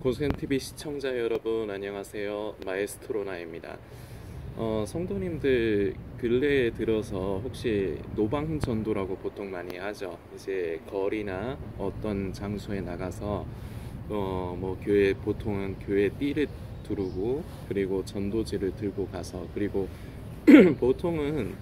고센TV 시청자 여러분 안녕하세요. 마에스트로나입니다. 성도님들 근래에 들어서 혹시 노방전도라고 보통 많이 하죠. 이제 거리나 어떤 장소에 나가서 뭐 교회 보통은 교회 띠를 두르고 그리고 전도지를 들고 가서 그리고 보통은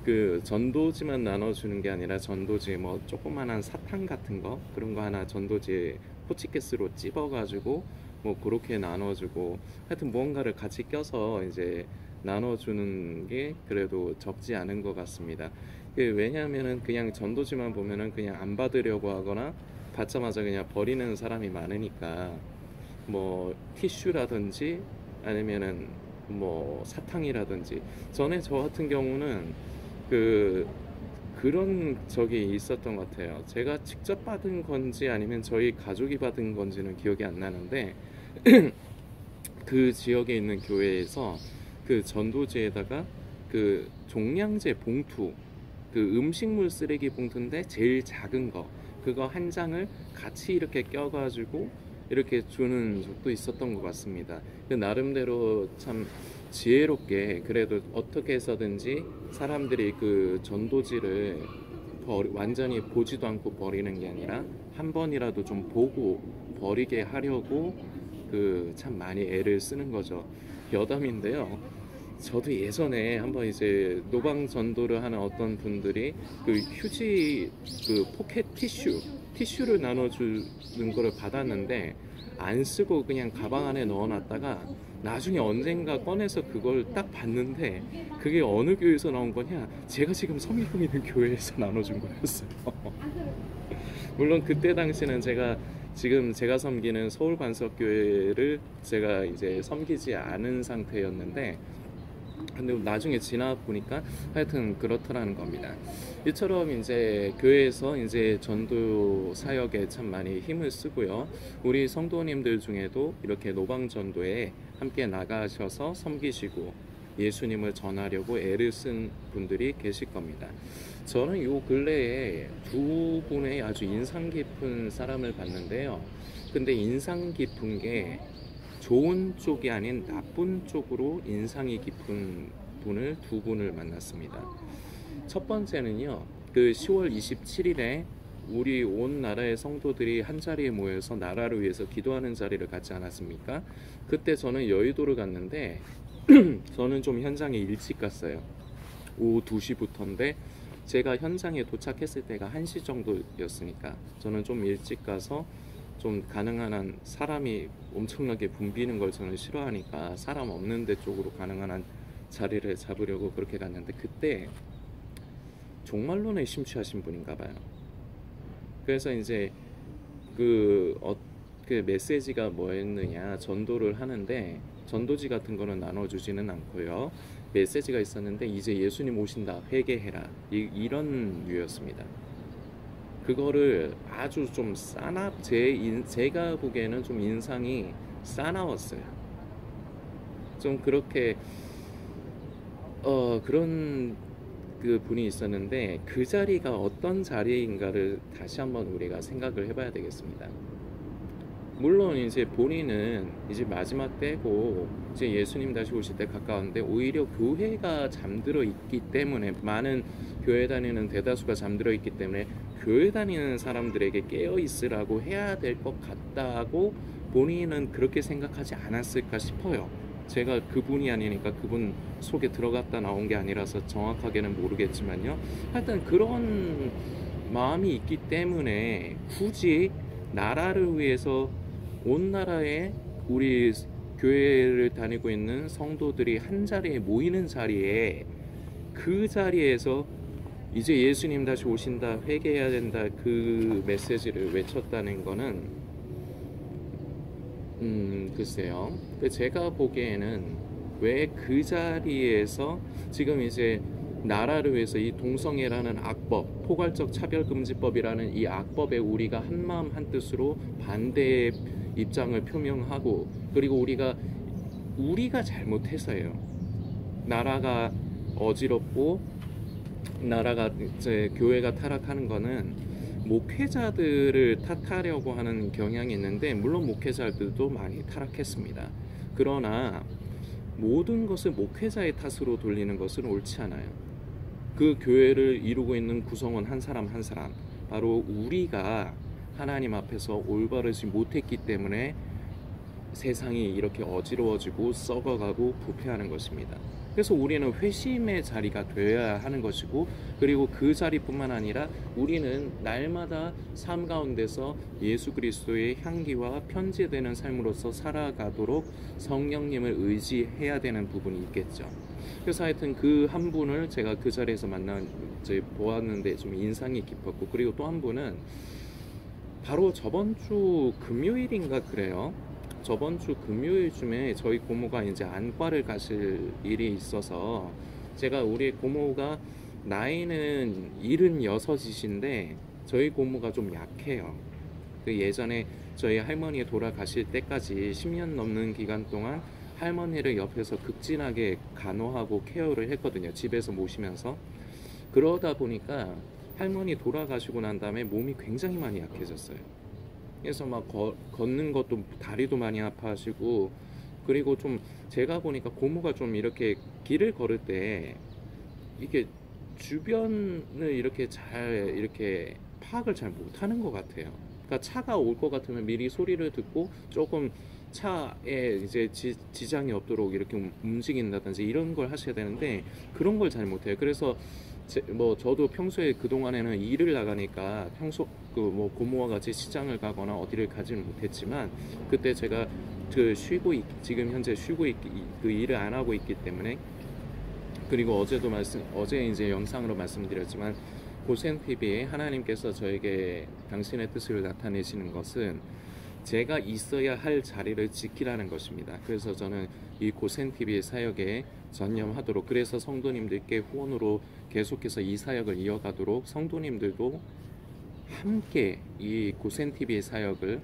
그 전도지만 나눠주는 게 아니라 전도지 뭐 조그만한 사탕 같은 거 그런 거 하나 전도지에 호치키스로 찝어가지고 뭐 그렇게 나눠주고 하여튼 무언가를 같이 껴서 이제 나눠주는 게 그래도 적지 않은 것 같습니다. 왜냐하면은 그냥 전도지만 보면은 그냥 안 받으려고 하거나 받자마자 그냥 버리는 사람이 많으니까 뭐 티슈라든지 아니면은 뭐 사탕이라든지 전에 저 같은 경우는 그런 적이 있었던 것 같아요. 제가 직접 받은 건지 아니면 저희 가족이 받은 건지는 기억이 안 나는데 그 지역에 있는 교회에서 그 전도지에다가 그 종량제 봉투, 그 음식물 쓰레기 봉투인데 제일 작은 거 그거 한 장을 같이 이렇게 껴가지고 이렇게 주는 적도 있었던 것 같습니다. 나름대로 참 지혜롭게 그래도 어떻게 해서든지 사람들이 그 전도지를 완전히 보지도 않고 버리는 게 아니라 한 번이라도 좀 보고 버리게 하려고 그 참 많이 애를 쓰는 거죠. 여담인데요. 저도 예전에 한번 이제 노방 전도를 하는 어떤 분들이 그 휴지 그 포켓 티슈를 나눠주는 거를 받았는데 안 쓰고 그냥 가방 안에 넣어놨다가 나중에 언젠가 꺼내서 그걸 딱 봤는데 그게 어느 교회에서 나온 거냐? 제가 지금 섬기고 있는 교회에서 나눠준 거였어요. 물론 그때 당시는 제가 섬기는 서울반석교회를 제가 이제 섬기지 않은 상태였는데 근데 나중에 지나 보니까 하여튼 그렇더라는 겁니다. 이처럼 이제 교회에서 이제 전도 사역에 참 많이 힘을 쓰고요. 우리 성도님들 중에도 이렇게 노방 전도에 함께 나가셔서 섬기시고 예수님을 전하려고 애를 쓴 분들이 계실 겁니다. 저는 요 근래에 두 분의 아주 인상 깊은 사람을 봤는데요. 근데 인상 깊은 게 좋은 쪽이 아닌 나쁜 쪽으로 인상이 깊은 분을 두 분을 만났습니다. 첫 번째는요, 그 10월 27일에 우리 온 나라의 성도들이 한 자리에 모여서 나라를 위해서 기도하는 자리를 갖지 않았습니까? 그때 저는 여의도를 갔는데 저는 좀 현장에 일찍 갔어요. 오후 2시부터인데 제가 현장에 도착했을 때가 1시 정도였으니까 저는 좀 일찍 가서 좀 가능한 한 사람이 엄청나게 붐비는 걸 저는 싫어하니까 사람 없는 데 쪽으로 가능한 한 자리를 잡으려고 그렇게 갔는데 그때 종말론에 심취하신 분인가 봐요. 그래서 이제 그 메시지가 뭐였느냐, 전도를 하는데 전도지 같은 거는 나눠주지는 않고요. 메시지가 있었는데 이제 예수님 오신다, 회개해라, 이런 류였습니다. 그거를 아주 좀 제가 보기에는 좀 인상이 싸나웠어요. 좀 그렇게 그런 그 분이 있었는데 그 자리가 어떤 자리인가를 다시 한번 우리가 생각을 해봐야 되겠습니다. 물론 이제 본인은 이제 마지막 때고 이제 예수님 다시 오실 때 가까운데 오히려 교회가 잠들어 있기 때문에 많은 교회 다니는 대다수가 잠들어 있기 때문에 교회 다니는 사람들에게 깨어 있으라고 해야 될 것 같다고 본인은 그렇게 생각하지 않았을까 싶어요. 제가 그분이 아니니까 그분 속에 들어갔다 나온 게 아니라서 정확하게는 모르겠지만요. 하여튼 그런 마음이 있기 때문에 굳이 나라를 위해서 온 나라에 우리 교회를 다니고 있는 성도들이 한 자리에 모이는 자리에 그 자리에서 이제 예수님 다시 오신다, 회개해야 된다, 그 메시지를 외쳤다는 거는 글쎄요. 제가 보기에는 왜 그 자리에서 지금 이제 나라를 위해서 이 동성애라는 악법, 포괄적 차별금지법이라는 이 악법에 우리가 한마음 한뜻으로 반대의 입장을 표명하고 그리고 우리가 잘못해서예요. 나라가 어지럽고 나라가 이제 교회가 타락하는 거는 목회자들을 탓하려고 하는 경향이 있는데, 물론 목회자들도 많이 타락했습니다. 그러나 모든 것을 목회자의 탓으로 돌리는 것은 옳지 않아요. 그 교회를 이루고 있는 구성원 한 사람 한 사람, 바로 우리가 하나님 앞에서 올바르지 못했기 때문에 세상이 이렇게 어지러워지고 썩어가고 부패하는 것입니다. 그래서 우리는 회심의 자리가 되어야 하는 것이고, 그리고 그 자리뿐만 아니라 우리는 날마다 삶 가운데서 예수 그리스도의 향기와 편지되는 삶으로서 살아가도록 성령님을 의지해야 되는 부분이 있겠죠. 그래서 하여튼 그 한 분을 제가 그 자리에서 보았는데 좀 인상이 깊었고, 그리고 또 한 분은 바로 저번 주 금요일인가 그래요. 저번 주 금요일쯤에 저희 고모가 이제 안과를 가실 일이 있어서, 제가 우리 고모가 나이는 76이신데 저희 고모가 좀 약해요. 그 예전에 저희 할머니 돌아가실 때까지 10년 넘는 기간 동안 할머니를 옆에서 극진하게 간호하고 케어를 했거든요. 집에서 모시면서. 그러다 보니까 할머니 돌아가시고 난 다음에 몸이 굉장히 많이 약해졌어요. 그래서 막 걷는 것도 다리도 많이 아파하시고, 그리고 좀 제가 보니까 고모가 좀 이렇게 길을 걸을 때 이게 주변을 이렇게 잘 이렇게 파악을 잘 못하는 것 같아요. 그러니까 차가 올 것 같으면 미리 소리를 듣고 조금 차에 이제 지장이 없도록 이렇게 움직인다든지 이런 걸 하셔야 되는데, 그런 걸 잘 못해요. 그래서 저도 평소에 그동안에는 일을 나가니까 고모와 같이 시장을 가거나 어디를 가지는 못했지만, 그때 제가 지금 현재 그 일을 안 하고 있기 때문에, 그리고 어제 이제 영상으로 말씀드렸지만, 고센TV에 하나님께서 저에게 당신의 뜻을 나타내시는 것은 제가 있어야 할 자리를 지키라는 것입니다. 그래서 저는 이 고센TV의 사역에 전념하도록, 그래서 성도님들께 후원으로 계속해서 이 사역을 이어가도록 성도님들도 함께 이 고센TV의 사역을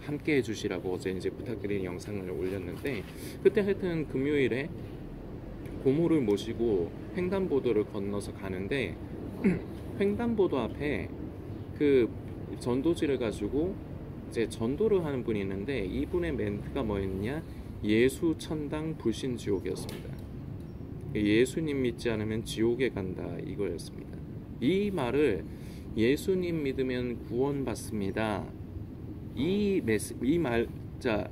함께 해주시라고 어제 이제 부탁드리는 영상을 올렸는데, 그때 하여튼 금요일에 고모를 모시고 횡단보도를 건너서 가는데 횡단보도 앞에 그 전도지를 가지고 이제 전도를 하는 분이 있는데, 이분의 멘트가 뭐였냐? 예수 천당 불신 지옥이었습니다. 예수님 믿지 않으면 지옥에 간다, 이거였습니다. 이 말을 예수님 믿으면 구원받습니다. 이 말,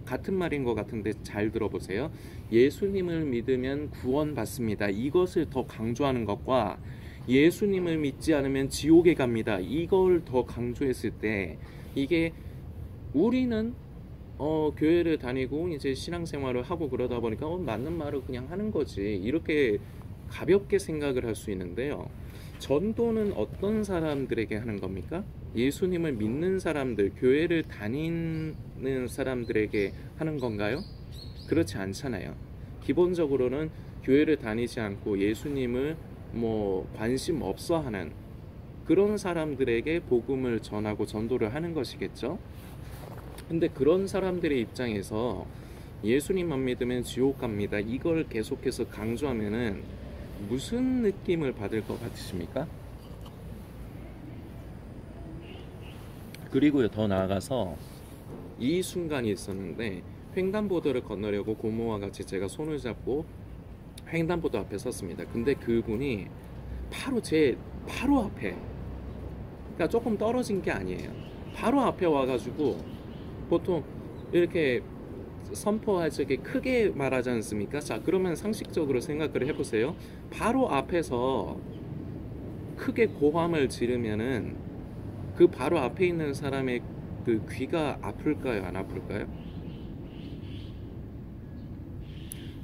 같은 말인 것 같은데 잘 들어보세요. 예수님을 믿으면 구원받습니다. 이것을 더 강조하는 것과 예수님을 믿지 않으면 지옥에 갑니다, 이걸 더 강조했을 때, 이게 우리는 교회를 다니고 이제 신앙생활을 하고 그러다 보니까 맞는 말을 그냥 하는 거지, 이렇게 가볍게 생각을 할 수 있는데요. 전도는 어떤 사람들에게 하는 겁니까? 예수님을 믿는 사람들, 교회를 다니는 사람들에게 하는 건가요? 그렇지 않잖아요. 기본적으로는 교회를 다니지 않고 예수님을 관심 없어 하는 그런 사람들에게 복음을 전하고 전도를 하는 것이겠죠. 근데 그런 사람들의 입장에서 예수님만 믿으면 지옥 갑니다, 이걸 계속해서 강조하면은 무슨 느낌을 받을 것 같으십니까? 그리고요, 더 나아가서 이 순간이 있었는데, 횡단보도를 건너려고 고모와 같이 제가 손을 잡고 횡단보도 앞에 섰습니다. 근데 그분이 제 바로 앞에, 그러니까 조금 떨어진 게 아니에요, 바로 앞에 와가지고, 보통 이렇게 선포할 적에 크게 말하지 않습니까? 자, 그러면 상식적으로 생각을 해보세요. 바로 앞에서 크게 고함을 지르면은 그 바로 앞에 있는 사람의 그 귀가 아플까요, 안 아플까요?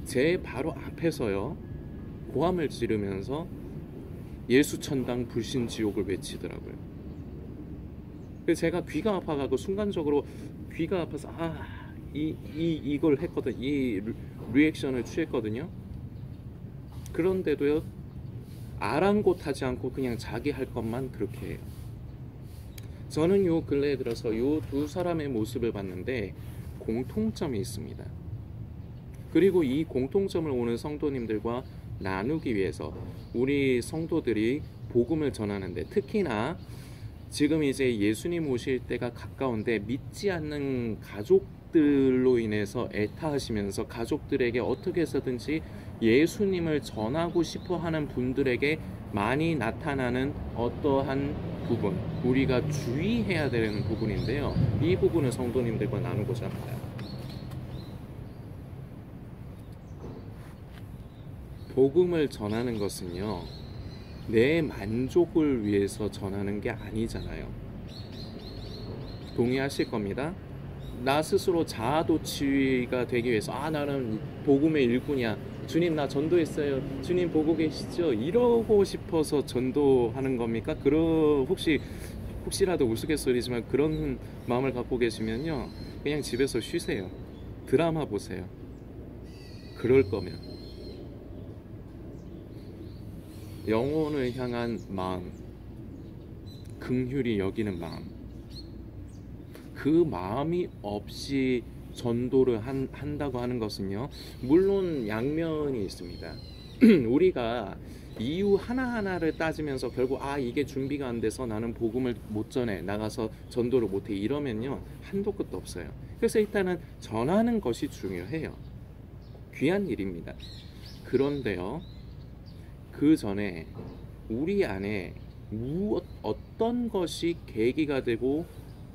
제 바로 앞에서요, 고함을 지르면서 예수 천당 불신 지옥을 외치더라고요. 그래서 제가 귀가 아파가지고 순간적으로 귀가 아파서 이걸 했거든, 이 리액션을 취했거든요. 그런데도요, 아랑곳하지 않고 그냥 자기 할 것만 그렇게 해요. 저는 요 근래에 들어서 요 두 사람의 모습을 봤는데 공통점이 있습니다. 그리고 이 공통점을 오늘 성도님들과 나누기 위해서 우리 성도들이 복음을 전하는데, 특히나 지금 이제 예수님 오실 때가 가까운데 믿지 않는 가족들로 인해서 애타하시면서 가족들에게 어떻게 해서든지 예수님을 전하고 싶어 하는 분들에게 많이 나타나는 어떠한 부분, 우리가 주의해야 되는 부분인데요. 이 부분을 성도님들과 나누고자 합니다. 복음을 전하는 것은요, 내 만족을 위해서 전하는 게 아니잖아요. 동의하실 겁니다. 나 스스로 자아도취가 되기 위해서 나는 복음의 일꾼이야, 주님 나 전도했어요, 주님 보고 계시죠, 이러고 싶어서 전도하는 겁니까? 혹시라도 우스갯소리지만 그런 마음을 갖고 계시면요, 그냥 집에서 쉬세요. 드라마 보세요. 그럴 거면 영혼을 향한 마음, 긍휼히 여기는 마음, 그 마음이 없이 전도를 한다고 하는 것은요, 물론 양면이 있습니다. 우리가 이유 하나하나를 따지면서 결국 이게 준비가 안 돼서 나는 복음을 못 전해, 나가서 전도를 못해, 이러면요 한도 끝도 없어요. 그래서 일단은 전하는 것이 중요해요. 귀한 일입니다. 그런데요, 그 전에 우리 안에 어떤 것이 계기가 되고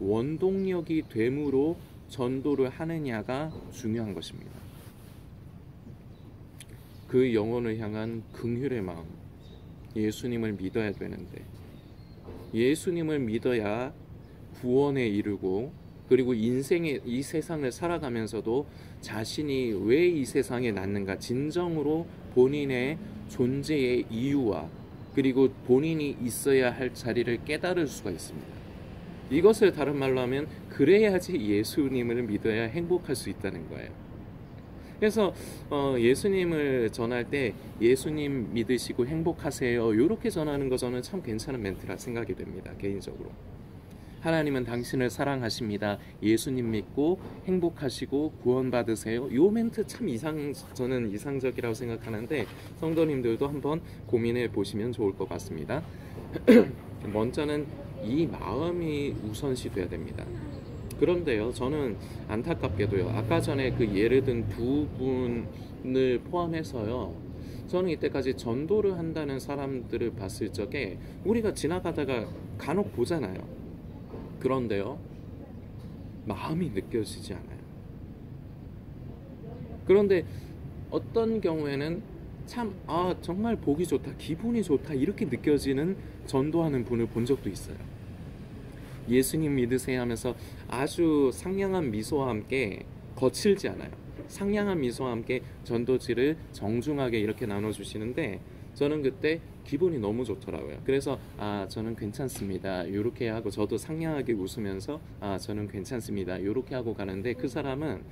원동력이 됨으로 전도를 하느냐가 중요한 것입니다. 그 영혼을 향한 긍휼의 마음, 예수님을 믿어야 되는데, 예수님을 믿어야 구원에 이르고, 그리고 인생의 이 세상을 살아가면서도 자신이 왜 이 세상에 났는가, 진정으로 본인의 존재의 이유와 그리고 본인이 있어야 할 자리를 깨달을 수가 있습니다. 이것을 다른 말로 하면 그래야지 예수님을 믿어야 행복할 수 있다는 거예요. 그래서 예수님을 전할 때 예수님 믿으시고 행복하세요, 이렇게 전하는 거 저는 참 괜찮은 멘트라 생각이 됩니다. 개인적으로 하나님은 당신을 사랑하십니다, 예수님 믿고 행복하시고 구원받으세요, 이 멘트 참 저는 이상적이라고 생각하는데, 성도님들도 한번 고민해 보시면 좋을 것 같습니다. 먼저는 이 마음이 우선시 돼야 됩니다. 그런데요, 저는 안타깝게도요, 아까 전에 그 예를 든 부분을 포함해서요, 저는 이때까지 전도를 한다는 사람들을 봤을 적에 우리가 지나가다가 간혹 보잖아요. 그런데요, 마음이 느껴지지 않아요. 그런데 어떤 경우에는 참 정말 보기 좋다, 기분이 좋다, 이렇게 느껴지는 전도하는 분을 본 적도 있어요. 예수님 믿으세요 하면서 아주 상냥한 미소와 함께, 거칠지 않아요, 상냥한 미소와 함께 전도지를 정중하게 이렇게 나눠주시는데, 저는 그때 기분이 너무 좋더라고요. 그래서 저는 괜찮습니다, 이렇게 하고, 저도 상냥하게 웃으면서 저는 괜찮습니다, 이렇게 하고 가는데, 그 사람은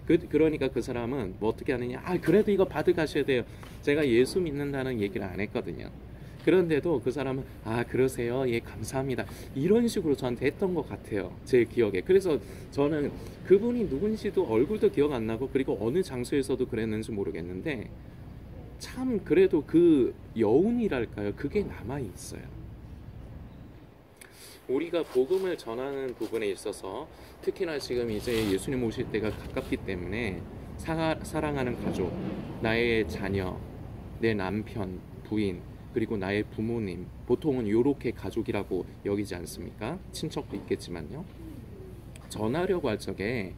그러니까 그 사람은 뭐 어떻게 하느냐, 그래도 이거 받아가셔야 돼요. 제가 예수 믿는다는 얘기를 안 했거든요. 그런데도 그 사람은 그러세요, 예 감사합니다, 이런 식으로 저한테 했던 것 같아요, 제 기억에. 그래서 저는 그분이 누군지도 얼굴도 기억 안 나고, 그리고 어느 장소에서도 그랬는지 모르겠는데, 참 그래도 그 여운이랄까요, 그게 남아있어요. 우리가 복음을 전하는 부분에 있어서, 특히나 지금 이제 예수님 오실 때가 가깝기 때문에 사랑하는 가족, 나의 자녀, 내 남편, 부인, 그리고 나의 부모님, 보통은 이렇게 가족이라고 여기지 않습니까? 친척도 있겠지만요. 전하려고 할 적에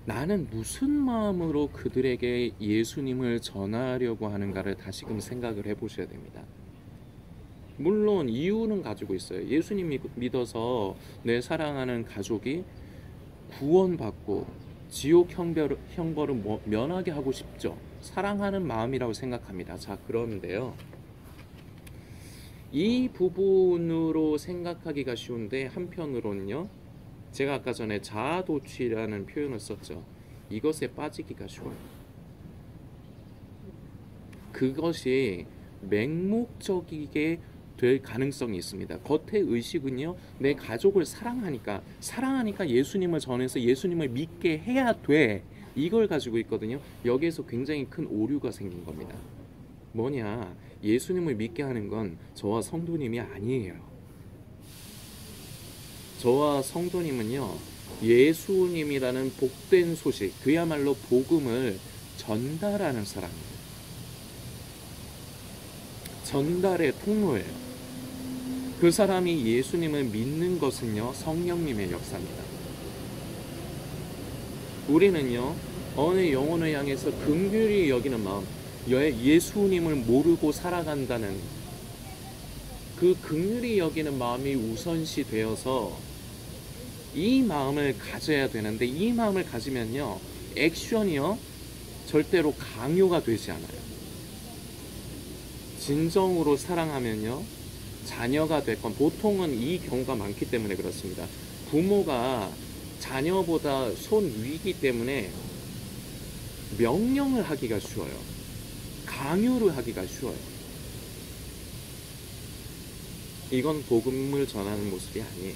나는 무슨 마음으로 그들에게 예수님을 전하려고 하는가를 다시금 생각을 해보셔야 됩니다. 물론 이유는 가지고 있어요. 예수님 믿어서 내 사랑하는 가족이 구원받고 지옥 형벌을 면하게 하고 싶죠. 사랑하는 마음이라고 생각합니다. 자, 그런데요, 이 부분으로 생각하기가 쉬운데, 한편으로는요, 제가 아까 전에 자아도취라는 표현을 썼죠. 이것에 빠지기가 쉬워요. 그것이 맹목적이게 될 가능성이 있습니다. 겉의 의식은요, 내 가족을 사랑하니까 예수님을 전해서 예수님을 믿게 해야 돼, 이걸 가지고 있거든요. 여기에서 굉장히 큰 오류가 생긴 겁니다. 뭐냐, 예수님을 믿게 하는 건 저와 성도님이 아니에요. 저와 성도님은요, 예수님이라는 복된 소식, 그야말로 복음을 전달하는 사람이에요. 전달의 통로예요. 그 사람이 예수님을 믿는 것은요, 성령님의 역사입니다. 우리는요, 어느 영혼을 향해서 긍휼히 여기는 마음, 예수님을 모르고 살아간다는 그 긍휼히 여기는 마음이 우선시 되어서 이 마음을 가져야 되는데, 이 마음을 가지면요, 액션이요, 절대로 강요가 되지 않아요. 진정으로 사랑하면요, 자녀가 됐건, 보통은 이 경우가 많기 때문에 그렇습니다. 부모가 자녀보다 손 위이기 때문에 명령을 하기가 쉬워요. 강요를 하기가 쉬워요. 이건 복음을 전하는 모습이 아니에요.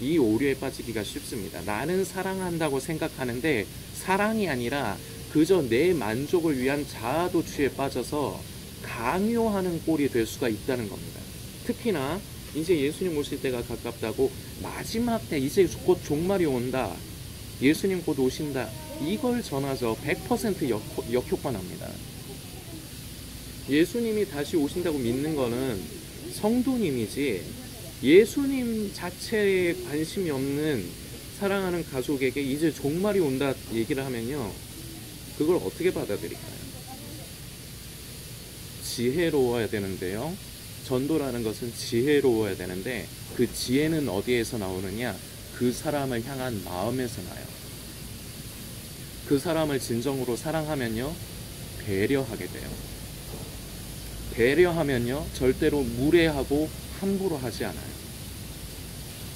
이 오류에 빠지기가 쉽습니다. 나는 사랑한다고 생각하는데 사랑이 아니라 그저 내 만족을 위한 자아도취에 빠져서 강요하는 꼴이 될 수가 있다는 겁니다. 특히나 이제 예수님 오실 때가 가깝다고, 마지막 때 이제 곧 종말이 온다, 예수님 곧 오신다, 이걸 전하죠. 100% 역효과 납니다. 예수님이 다시 오신다고 믿는 거는 성도님이지, 예수님 자체에 관심이 없는 사랑하는 가족에게 이제 종말이 온다 얘기를 하면요, 그걸 어떻게 받아들일까요? 지혜로워야 되는데요, 전도라는 것은 지혜로워야 되는데, 그 지혜는 어디에서 나오느냐? 그 사람을 향한 마음에서 나요. 그 사람을 진정으로 사랑하면요, 배려하게 돼요. 배려하면요, 절대로 무례하고 함부로 하지 않아요.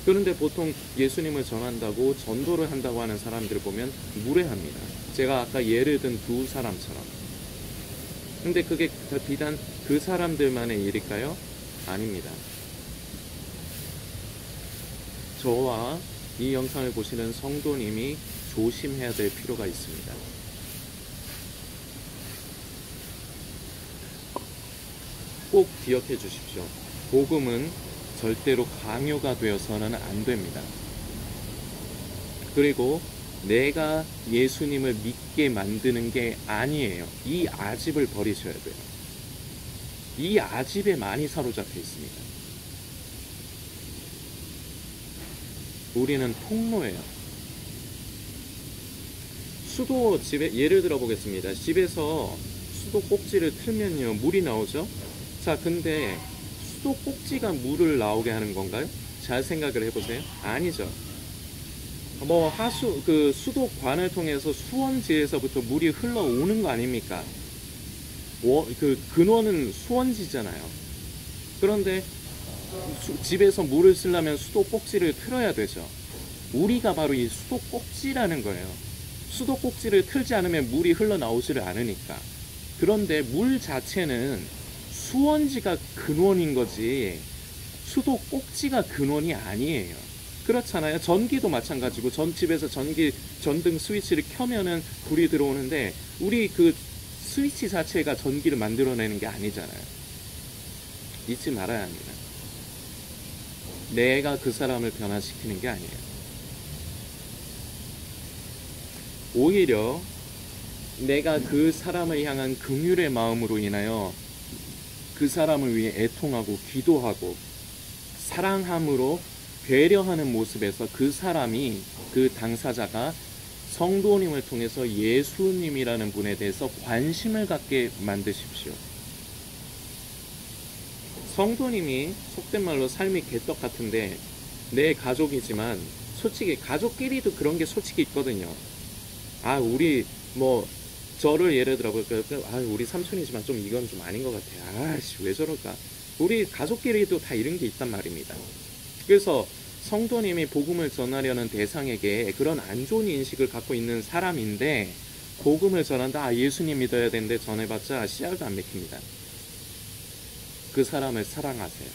그런데 보통 예수님을 전한다고 전도를 한다고 하는 사람들을 보면 무례합니다. 제가 아까 예를 든 두 사람처럼. 근데 그게 비단 그 사람들만의 일일까요? 아닙니다. 저와 이 영상을 보시는 성도님이 조심해야 될 필요가 있습니다. 꼭 기억해 주십시오. 복음은 절대로 강요가 되어서는 안 됩니다. 그리고 내가 예수님을 믿게 만드는 게 아니에요. 이 아집을 버리셔야 돼요. 이 아집에 많이 사로잡혀 있습니다. 우리는 통로예요. 수도 집에, 예를 들어 보겠습니다. 집에서 수도 꼭지를 틀면요, 물이 나오죠? 자, 근데 수도 꼭지가 물을 나오게 하는 건가요? 잘 생각을 해보세요. 아니죠. 뭐 그 수도관을 통해서 수원지에서부터 물이 흘러오는 거 아닙니까? 그 근원은 수원지잖아요. 그런데 집에서 물을 쓰려면 수도 꼭지를 틀어야 되죠. 우리가 바로 이 수도 꼭지라는 거예요. 수도 꼭지를 틀지 않으면 물이 흘러나오지를 않으니까. 그런데 물 자체는 수원지가 근원인 거지 수도 꼭지가 근원이 아니에요. 그렇잖아요. 전기도 마찬가지고, 집에서 전등 스위치를 켜면은 불이 들어오는데 우리 그 스위치 자체가 전기를 만들어내는 게 아니잖아요. 잊지 말아야 합니다. 내가 그 사람을 변화시키는 게 아니에요. 오히려 내가 그 사람을 향한 긍휼의 마음으로 인하여 그 사람을 위해 애통하고 기도하고 사랑함으로 배려하는 모습에서 그 사람이, 그 당사자가 성도님을 통해서 예수님이라는 분에 대해서 관심을 갖게 만드십시오. 성도님이 속된 말로 삶이 개떡 같은데 내 가족이지만, 솔직히 가족끼리도 그런 게 솔직히 있거든요. 우리 뭐 저를 예를 들어 볼까요? 우리 삼촌이지만 좀 이건 좀 아닌 것 같아. 왜 저럴까? 우리 가족끼리도 다 이런 게 있단 말입니다. 그래서 성도님이 복음을 전하려는 대상에게 그런 안 좋은 인식을 갖고 있는 사람인데, 복음을 전한다, 예수님 믿어야 되는데 전해봤자 씨알도 안 맥힙니다. 그 사람을 사랑하세요.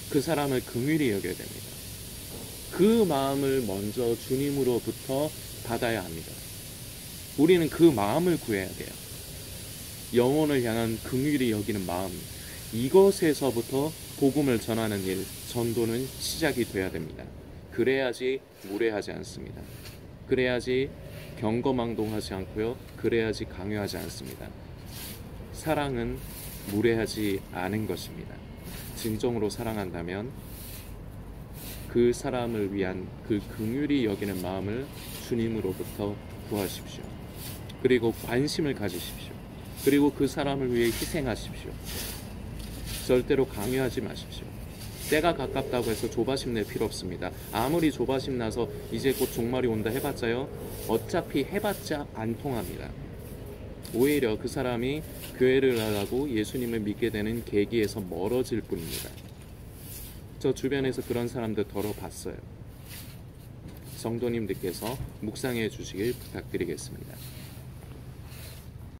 그 사람을 긍휼히 여겨야 됩니다. 그 마음을 먼저 주님으로부터 받아야 합니다. 우리는 그 마음을 구해야 돼요. 영혼을 향한 긍휼히 여기는 마음, 이것에서부터 복음을 전하는 일, 전도는 시작이 돼야 됩니다. 그래야지 무례하지 않습니다. 그래야지 경거망동하지 않고요. 그래야지 강요하지 않습니다. 사랑은 무례하지 않은 것입니다. 진정으로 사랑한다면 그 사람을 위한 그 긍휼히 여기는 마음을 주님으로부터 구하십시오. 그리고 관심을 가지십시오. 그리고 그 사람을 위해 희생하십시오. 절대로 강요하지 마십시오. 때가 가깝다고 해서 조바심 낼 필요 없습니다. 아무리 조바심 나서 이제 곧 종말이 온다 해봤자요, 어차피 해봤자 안 통합니다. 오히려 그 사람이 교회를 나가고 예수님을 믿게 되는 계기에서 멀어질 뿐입니다. 저 주변에서 그런 사람들 덜어봤어요. 성도님들께서 묵상해 주시길 부탁드리겠습니다.